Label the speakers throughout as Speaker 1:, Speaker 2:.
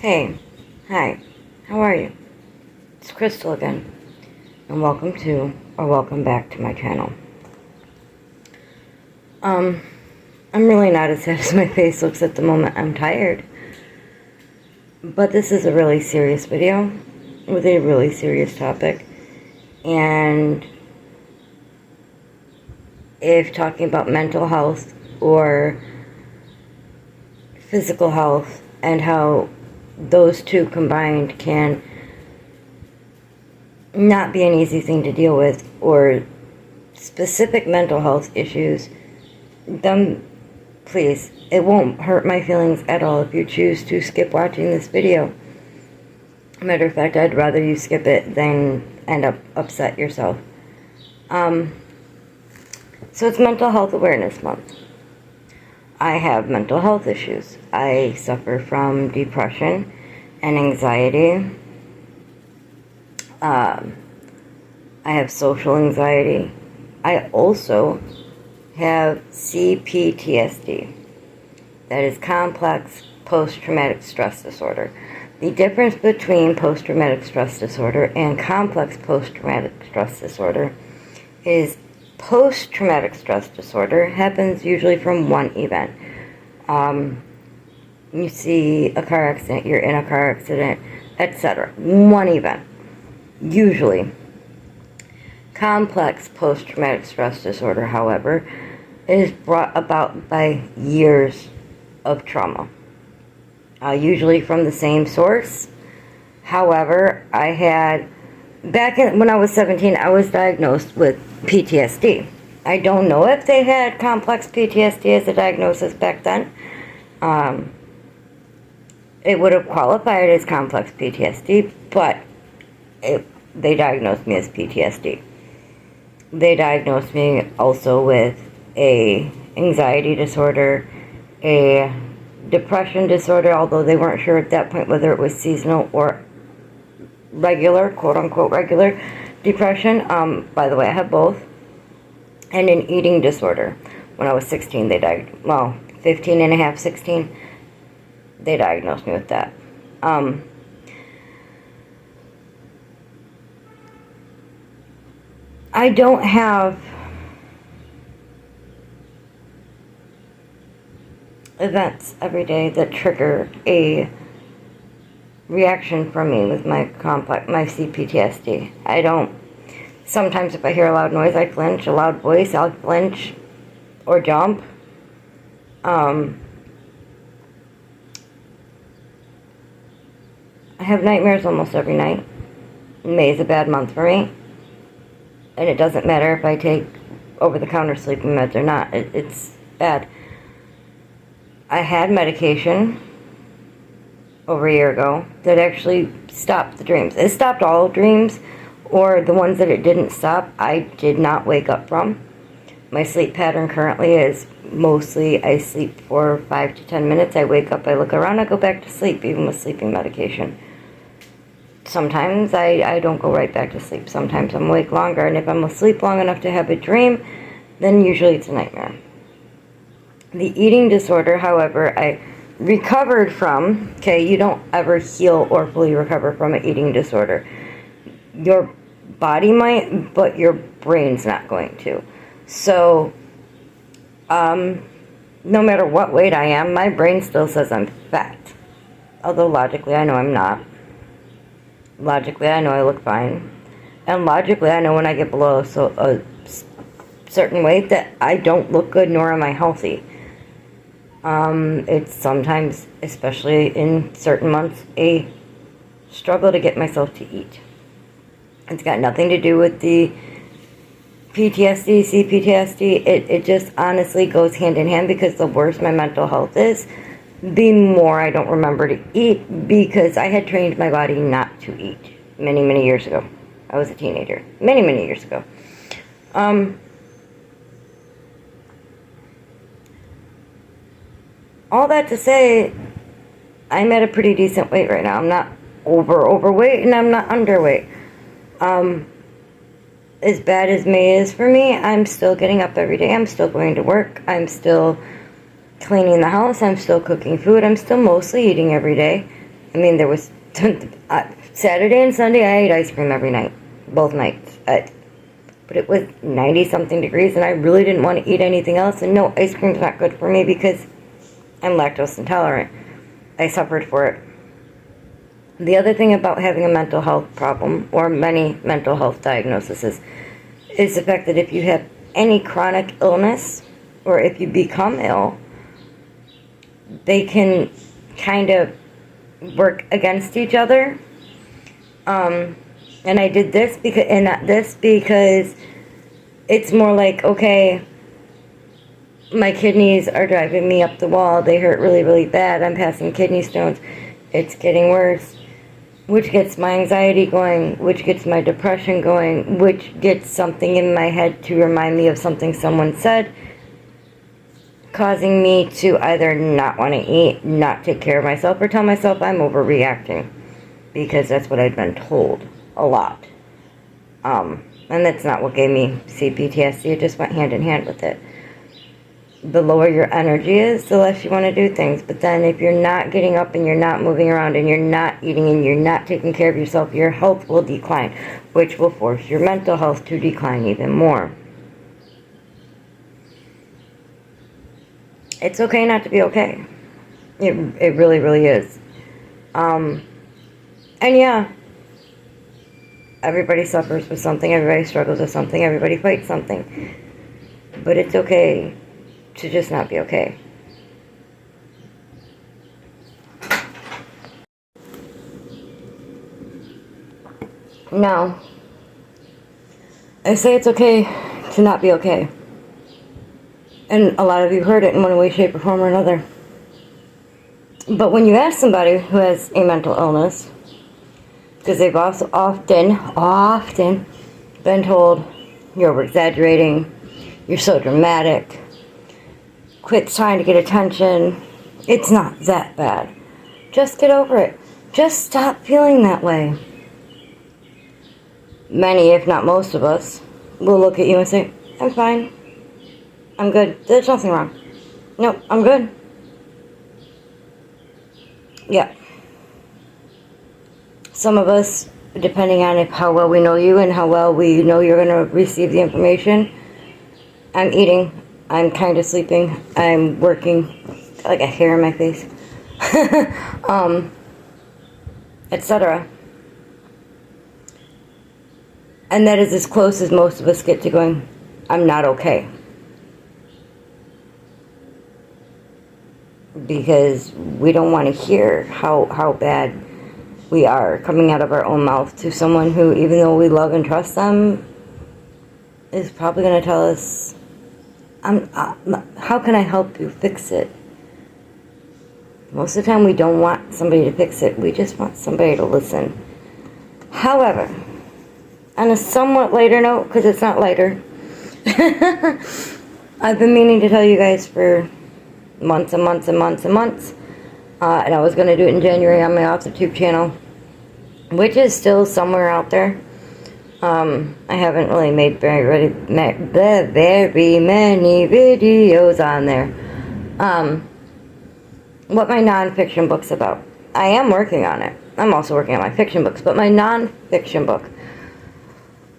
Speaker 1: Hey, hi, how are you? It's Crystal again, and welcome back to my channel. I'm really not as sad as my face looks at the moment. I'm tired. But this is a really serious video with a really serious topic. And if talking about mental health or physical health and how those two combined can not be an easy thing to deal with, or specific mental health issues, then please, it won't hurt my feelings at all if you choose to skip watching this video. Matter of fact, I'd rather you skip it than end up upset yourself. So it's Mental Health Awareness Month. I have mental health issues. I suffer from depression and anxiety. I have social anxiety. I also have CPTSD. That is complex post-traumatic stress disorder. The difference between post-traumatic stress disorder and complex post-traumatic stress disorder is post-traumatic stress disorder happens usually from one event. You see a car accident, you're in a car accident, etc. One event. Usually. Complex post-traumatic stress disorder, however, is brought about by years of trauma. Usually from the same source. However, when I was 17, I was diagnosed with PTSD. I don't know if they had complex PTSD as a diagnosis back then. It would have qualified as complex PTSD, but they diagnosed me as PTSD. They diagnosed me also with a anxiety disorder, a depression disorder, although they weren't sure at that point whether it was seasonal or regular, quote-unquote regular depression. By the way, I have both. And an eating disorder. When I was 16, 15 and a half, 16, they diagnosed me with that. I don't have events every day that trigger a reaction from me with my CPTSD. I don't. Sometimes if I hear a loud noise, I flinch. A loud voice, I'll flinch or jump. I have nightmares almost every night. May is a bad month for me. And it doesn't matter if I take over-the-counter sleeping meds or not. It's bad. I had medication over a year ago that actually stopped the dreams. It stopped all dreams, or the ones that it didn't stop, I did not wake up from. My sleep pattern currently is mostly I sleep for 5 to 10 minutes. I wake up, I look around, I go back to sleep, even with sleeping medication. Sometimes I don't go right back to sleep. Sometimes I'm awake longer, and if I'm asleep long enough to have a dream, then usually it's a nightmare. The eating disorder, however, I recovered from. Okay, you don't ever heal or fully recover from an eating disorder. Your body might, but your brain's not going to. So, no matter what weight I am, my brain still says I'm fat. Although logically I know I'm not. Logically I know I look fine. And logically I know when I get below a certain weight that I don't look good, nor am I healthy. It's sometimes, especially in certain months, a struggle to get myself to eat. It's got nothing to do with the PTSD, CPTSD. It just honestly goes hand in hand, because the worse my mental health is, the more I don't remember to eat, because I had trained my body not to eat many, many years ago. I was a teenager. Many, many years ago. All that to say, I'm at a pretty decent weight right now. I'm not overweight, and I'm not underweight. As bad as May is for me, I'm still getting up every day. I'm still going to work. I'm still cleaning the house. I'm still cooking food. I'm still mostly eating every day. I mean, there was Saturday and Sunday I ate ice cream every night, both nights. But it was 90-something degrees, and I really didn't want to eat anything else. And no, ice cream's not good for me because I'm lactose intolerant. I suffered for it. The other thing about having a mental health problem, or many mental health diagnoses, is the fact that if you have any chronic illness, or if you become ill, they can kind of work against each other. And I did this because, and not this, because it's more like, okay, my kidneys are driving me up the wall. They hurt really, really bad. I'm passing kidney stones. It's getting worse. Which gets my anxiety going, which gets my depression going, which gets something in my head to remind me of something someone said, causing me to either not want to eat, not take care of myself, or tell myself I'm overreacting, because that's what I'd been told a lot. And that's not what gave me CPTSD. It just went hand in hand with it. The lower your energy is, the less you want to do things. But then if you're not getting up and you're not moving around and you're not eating and you're not taking care of yourself, your health will decline, which will force your mental health to decline even more. It's okay not to be okay. It really, really is. And yeah, everybody suffers with something, everybody struggles with something, everybody fights something. But it's okay to just not be okay. Now, I say it's okay to not be okay. And a lot of you heard it in one way, shape, or form or another. But when you ask somebody who has a mental illness, because they've also often been told, you're over-exaggerating, you're so dramatic, quit trying to get attention, it's not that bad. Just get over it. Just stop feeling that way. Many, if not most of us, will look at you and say, I'm fine. I'm good. There's nothing wrong. Nope, I'm good. Yeah. Some of us, depending on how well we know you and how well we know you're going to receive the information, I'm eating, I'm kind of sleeping, I'm working, got like a hair in my face, etc. And that is as close as most of us get to going, I'm not okay. Because we don't want to hear how bad we are coming out of our own mouth to someone who, even though we love and trust them, is probably going to tell us, how can I help you fix it? Most of the time we don't want somebody to fix it. We just want somebody to listen. However, on a somewhat lighter note, because it's not lighter, I've been meaning to tell you guys for months and months and months and months, and I was going to do it in January on my AuthorTube channel, which is still somewhere out there. I haven't really made very many videos on there. What my nonfiction book's about. I am working on it. I'm also working on my fiction books, but my nonfiction book,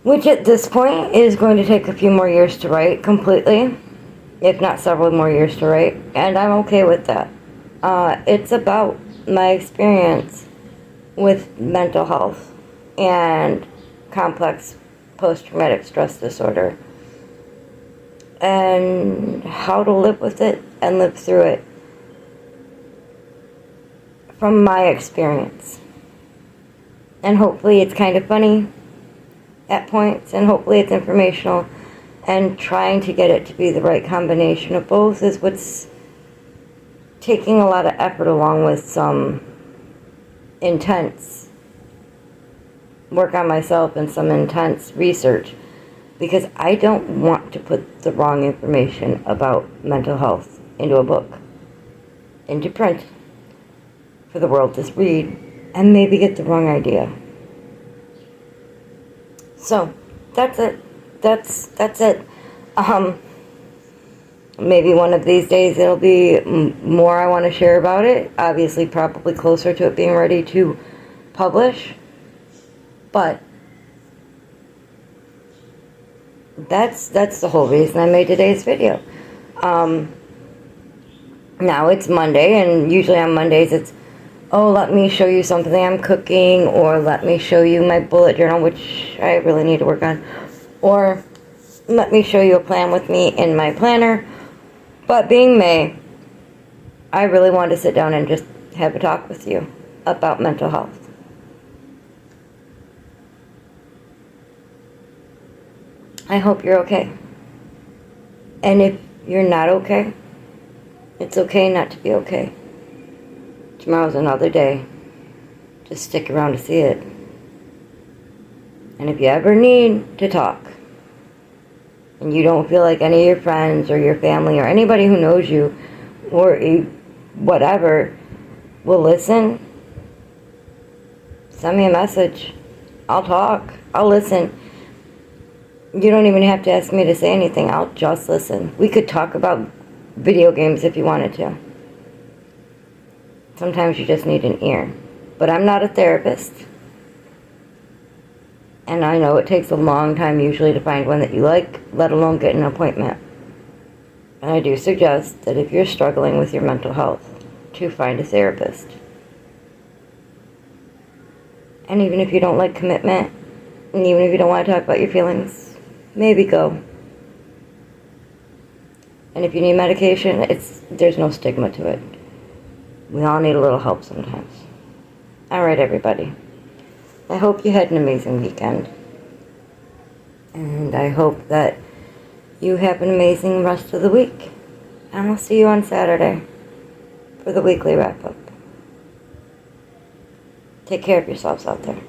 Speaker 1: which at this point is going to take a few more years to write completely, if not several more years to write, and I'm okay with that. It's about my experience with mental health and complex post-traumatic stress disorder, and how to live with it and live through it from my experience. And hopefully it's kind of funny at points, and hopefully it's informational, and trying to get it to be the right combination of both is what's taking a lot of effort, along with some intense work on myself and some intense research, because I don't want to put the wrong information about mental health into a book, into print, for the world to read and maybe get the wrong idea. So that's it. That's it. Maybe one of these days it'll be more I want to share about it. Obviously, probably closer to it being ready to publish. But that's the whole reason I made today's video. Now it's Monday, and usually on Mondays it's, oh, let me show you something I'm cooking, or let me show you my bullet journal, which I really need to work on, or let me show you a plan with me in my planner. But being May, I really wanted to sit down and just have a talk with you about mental health. I hope you're okay. And if you're not okay, it's okay not to be okay. Tomorrow's another day. Just stick around to see it. And if you ever need to talk, and you don't feel like any of your friends or your family or anybody who knows you or whatever will listen, send me a message. I'll talk. I'll listen. You don't even have to ask me to say anything. I'll just listen. We could talk about video games if you wanted to. Sometimes you just need an ear. But I'm not a therapist. And I know it takes a long time usually to find one that you like, let alone get an appointment. And I do suggest that if you're struggling with your mental health, to find a therapist. And even if you don't like commitment, and even if you don't want to talk about your feelings, maybe go. And if you need medication, there's no stigma to it. We all need a little help sometimes. Alright, everybody. I hope you had an amazing weekend. And I hope that you have an amazing rest of the week. And I'll see you on Saturday for the weekly wrap-up. Take care of yourselves out there.